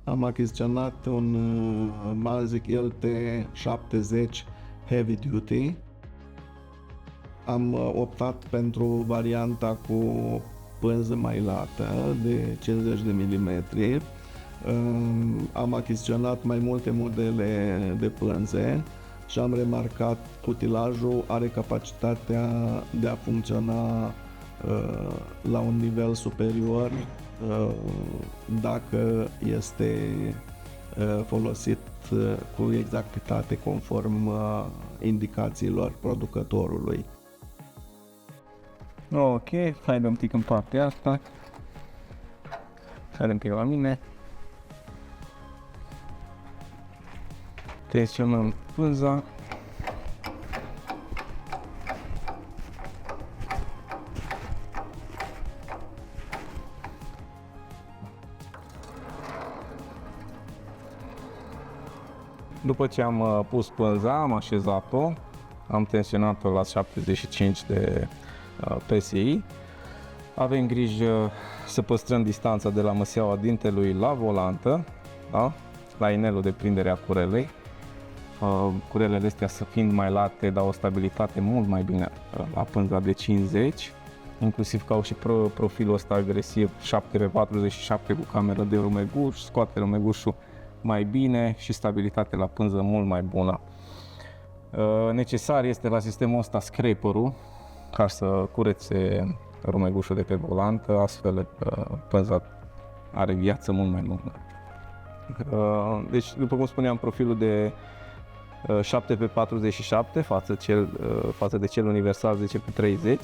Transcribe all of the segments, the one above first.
Am achiziționat un Mavic LT70 Heavy Duty. Am optat pentru varianta cu pânză mai lată de 50 de mm. Am achiziționat mai multe modele de pânze și am remarcat că utilajul are capacitatea de a funcționa la un nivel superior dacă este folosit cu exactitate conform indicațiilor producătorului. Ok, hai dăm tic în partea asta. Hai dăm pic la mine. Tensionăm pânza. După ce am pus pânza, am așezat-o, am tensionat-o la 75 de PSI. Avem grijă să păstrăm distanța de la măseaua dintelui la volantă, da? La inelul de prindere a curelei. Curelele astea să fiind mai late, dau o stabilitate mult mai bine la pânza de 50, inclusiv că au și profilul ăsta agresiv 7x47 cu cameră de rumeguș, scoate rumegușul mai bine și stabilitate la pânză mult mai bună. Necesar este la sistemul ăsta scraper-ul ca să curețe rumegușul de pe volantă, astfel pânza are viață mult mai lungă. Deci, după cum spuneam, profilul de 7x47 față de cel universal 10x30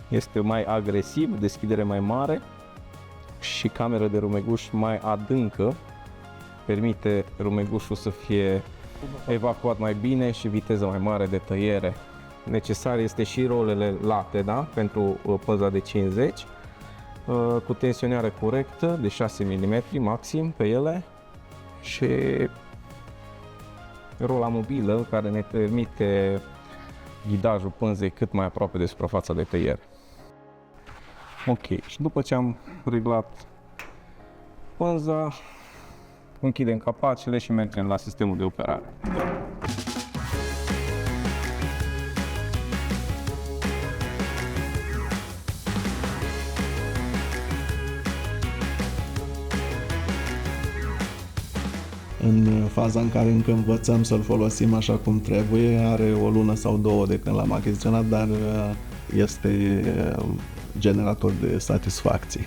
este mai agresiv, deschidere mai mare și cameră de rumeguș mai adâncă, permite rumegușul să fie evacuat mai bine și viteză mai mare de tăiere. Necesar este și rolele late, da? Pentru pânza de 50, cu tensionare corectă de 6 mm maxim pe ele și rola mobilă care ne permite ghidajul pânzei cât mai aproape de suprafața de tăiere. Ok, și după ce am reglat pânza, închidem capacele și mergem la sistemul de operare. În faza în care încă învățăm să-l folosim așa cum trebuie, are o lună sau două de când l-am achiziționat, dar este generator de satisfacție.